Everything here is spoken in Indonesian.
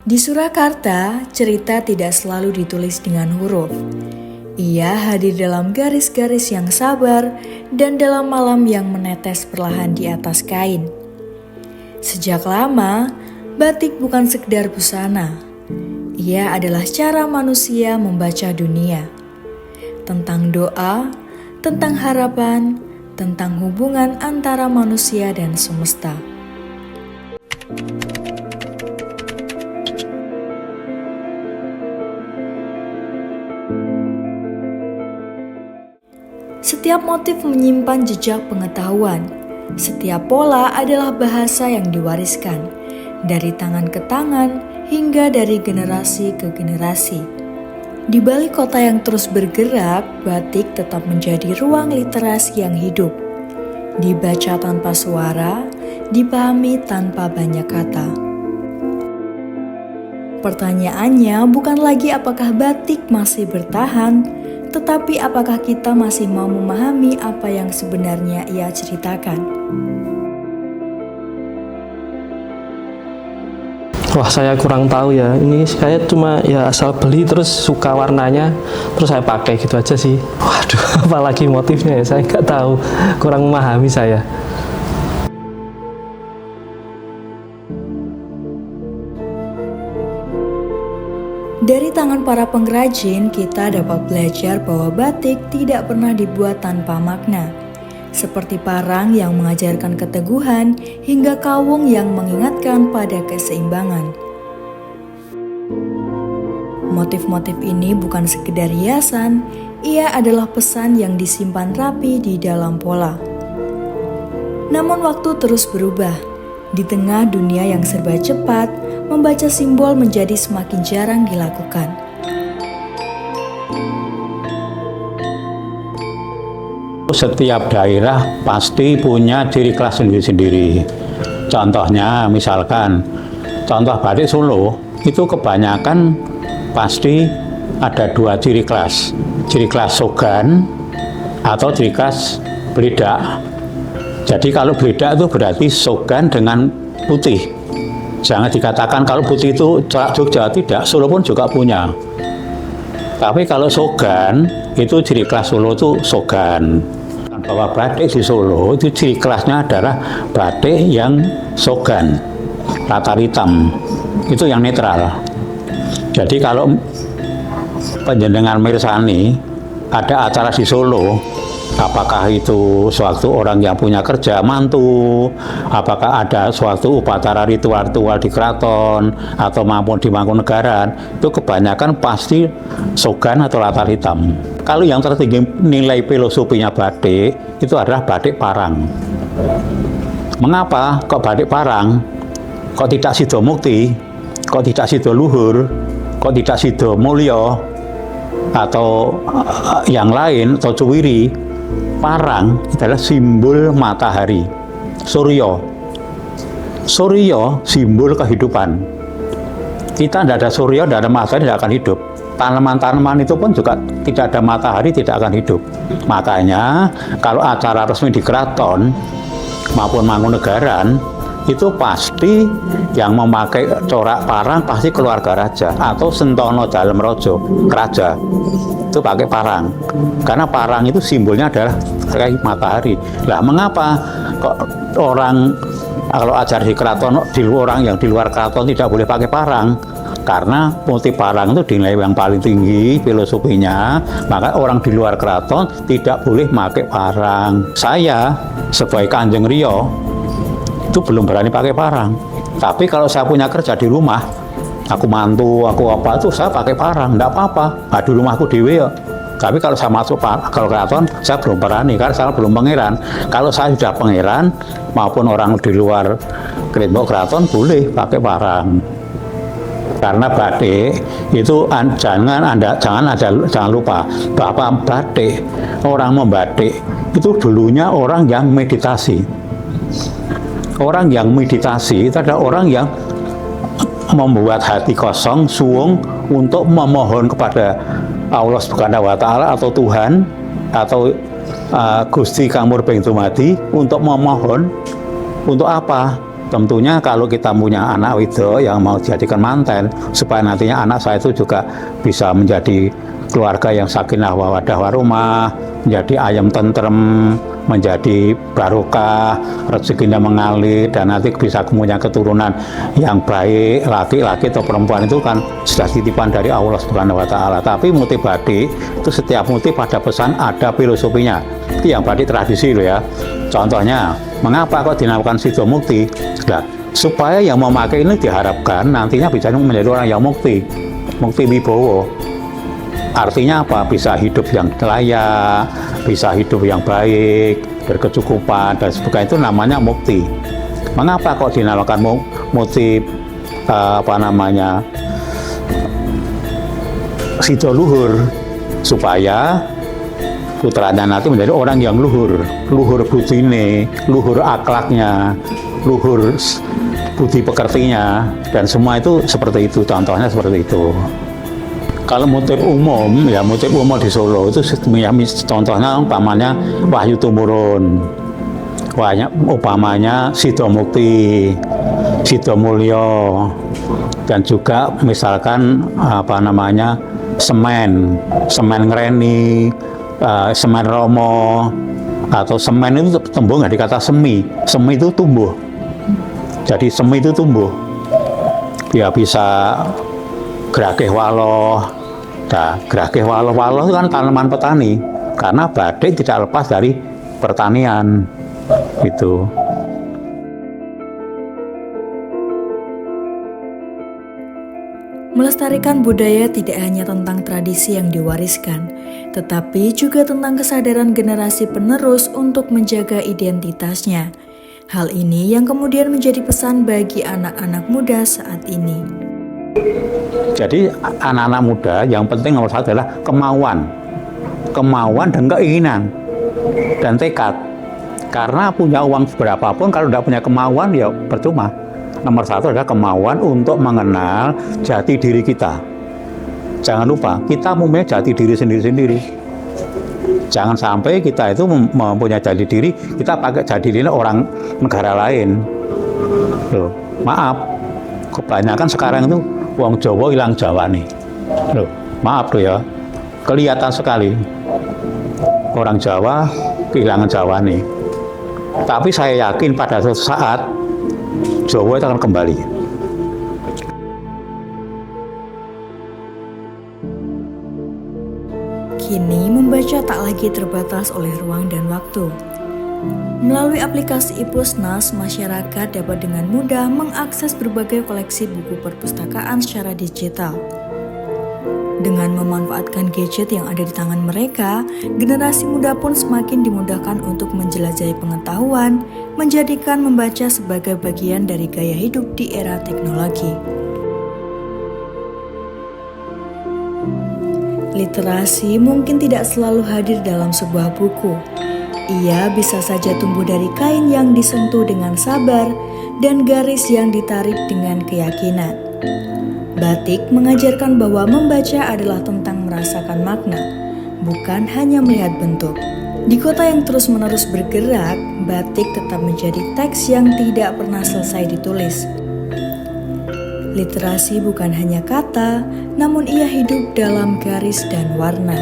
Di Surakarta, cerita tidak selalu ditulis dengan huruf. Ia hadir dalam garis-garis yang sabar dan dalam malam yang menetes perlahan di atas kain. Sejak lama, batik bukan sekedar busana. Ia adalah cara manusia membaca dunia. Tentang doa, tentang harapan, tentang hubungan antara manusia dan semesta. Setiap motif menyimpan jejak pengetahuan. Setiap pola adalah bahasa yang diwariskan dari tangan ke tangan hingga dari generasi ke generasi. Di balik kota yang terus bergerak, batik tetap menjadi ruang literasi yang hidup. Dibaca tanpa suara, dipahami tanpa banyak kata. Pertanyaannya bukan lagi apakah batik masih bertahan, tetapi apakah kita masih mau memahami apa yang sebenarnya ia ceritakan? Wah, saya kurang tahu ya. Ini saya cuma ya asal beli terus suka warnanya, terus saya pakai gitu aja sih. Waduh, apalagi motifnya ya, saya nggak tahu. Kurang memahami saya. Dari tangan para pengrajin, kita dapat belajar bahwa batik tidak pernah dibuat tanpa makna. Seperti parang yang mengajarkan keteguhan, hingga kawung yang mengingatkan pada keseimbangan. Motif-motif ini bukan sekedar hiasan, ia adalah pesan yang disimpan rapi di dalam pola. Namun waktu terus berubah. Di tengah dunia yang serba cepat, membaca simbol menjadi semakin jarang dilakukan. Setiap daerah pasti punya ciri khas sendiri-sendiri. Contohnya misalkan, contoh batik Solo, itu kebanyakan pasti ada dua ciri khas. Ciri khas Sogan atau ciri khas Bledak. Jadi kalau Bledak itu berarti Sogan dengan putih. Jangan dikatakan kalau putih itu Jogja, tidak, Solo pun juga punya. Tapi kalau Sogan, itu ciri khas Solo itu Sogan. Bahwa batik di Solo itu ciri khasnya adalah batik yang Sogan, latar hitam, itu yang netral. Jadi kalau panjenengan mirsani ada acara di Solo, apakah itu suatu orang yang punya kerja mantu, apakah ada suatu upacara ritual-ritual di keraton atau maupun di Mangkunegaran, itu kebanyakan pasti Sogan atau latar hitam. Kalau yang tertinggi nilai filosofinya batik itu adalah batik parang. Mengapa kok batik parang? Kok tidak sido mukti? Kok tidak sido luhur? Kok tidak sido mulya? Atau yang lain, atau cuwiri? Parang adalah simbol matahari, Surya. Surya simbol kehidupan. Kita tidak ada surya, tidak ada matahari, tidak akan hidup. Tanaman-tanaman itu pun juga tidak ada matahari, tidak akan hidup. Makanya kalau acara resmi di keraton maupun Mangkunegaran, itu pasti yang memakai corak parang pasti keluarga raja atau Sentono Dalem Rojo, raja. Itu pakai parang. Karena parang itu simbolnya adalah kayak matahari. Lah mengapa kok orang kalau ajar di keraton, orang yang di luar keraton tidak boleh pakai parang? Karena motif parang itu dinilai yang paling tinggi filosofinya, maka orang di luar keraton tidak boleh pakai parang. Saya sebagai Kanjeng Rio itu belum berani pakai parang. Tapi kalau saya punya kerja di rumah, aku mantu, aku apa itu saya pakai parang, enggak apa-apa. Nah, di rumahku dewe ya. Tapi kalau saya masuk kalau keraton, saya belum berani karena saya belum pangeran. Kalau saya sudah pangeran maupun orang di luar keraton boleh pakai parang. Karena batik itu jangan lupa bahwa batik, orang membatik itu dulunya orang yang meditasi. Orang yang meditasi itu adalah orang yang membuat hati kosong, suwung untuk memohon kepada Allah Subhanahu wa Ta'ala atau Tuhan atau Gusti Kang Murbeng Dumadi untuk memohon untuk apa? Tentunya kalau kita punya anak itu yang mau dijadikan manten, supaya nantinya anak saya itu juga bisa menjadi keluarga yang sakinah mawaddah warahmah, menjadi ayam tentrem, menjadi barokah, rezekinya mengalir, dan nanti bisa punya keturunan yang baik, laki-laki atau perempuan itu kan sudah titipan dari Allah Subhanahu wa Ta'ala. Tapi motif batik itu setiap motif ada pesan, ada filosofinya. Itu yang batik tradisi loh ya. Contohnya, mengapa kok dinamakan Sido Mukti? Nah, supaya yang memakai ini diharapkan nantinya bisa menjadi orang yang mukti, mukti wibowo. Artinya apa? Bisa hidup yang layak, bisa hidup yang baik, berkecukupan dan sebagainya, itu namanya mukti. Mengapa kok dinamakan motif Sido Luhur? Supaya putranya nanti menjadi orang yang luhur budine, luhur akhlaknya, luhur budi pekertinya, dan semua itu seperti itu. Contohnya seperti itu. Kalau motif umum, ya motif umum di Solo itu contohnya umpamanya Wahyu Tumurun, umpamanya Sido Mukti, Sido Mulyo, dan juga misalkan semen ngereni, semen romo, atau semen itu tumbuh nggak dikata semi itu tumbuh. Jadi semi itu tumbuh, ya bisa Grageh Waloh. Nah, Grageh Waloh itu kan tanaman petani, karena batik tidak lepas dari pertanian itu. Melestarikan budaya tidak hanya tentang tradisi yang diwariskan, tetapi juga tentang kesadaran generasi penerus untuk menjaga identitasnya. Hal ini yang kemudian menjadi pesan bagi anak-anak muda saat ini. Jadi anak-anak muda yang penting nomor satu adalah kemauan dan keinginan dan tekad. Karena punya uang berapapun kalau tidak punya kemauan ya percuma. Nomor satu adalah kemauan untuk mengenal jati diri kita. Jangan lupa kita mempunyai jati diri sendiri-sendiri. Jangan sampai kita itu mempunyai jati diri, kita pakai jati diri orang negara lain. Loh, maaf, kebanyakan sekarang itu wong Jawa hilang Jawa nih. Loh, maaf tuh ya, kelihatan sekali orang Jawa kehilangan Jawa nih. Tapi saya yakin pada suatu saat Jawa itu akan kembali. Kini membaca tak lagi terbatas oleh ruang dan waktu. Melalui aplikasi iPusnas, masyarakat dapat dengan mudah mengakses berbagai koleksi buku perpustakaan secara digital. Dengan memanfaatkan gadget yang ada di tangan mereka, generasi muda pun semakin dimudahkan untuk menjelajahi pengetahuan, menjadikan membaca sebagai bagian dari gaya hidup di era teknologi. Literasi mungkin tidak selalu hadir dalam sebuah buku. Ia bisa saja tumbuh dari kain yang disentuh dengan sabar dan garis yang ditarik dengan keyakinan. Batik mengajarkan bahwa membaca adalah tentang merasakan makna, bukan hanya melihat bentuk. Di kota yang terus-menerus bergerak, batik tetap menjadi teks yang tidak pernah selesai ditulis. Literasi bukan hanya kata, namun ia hidup dalam garis dan warna.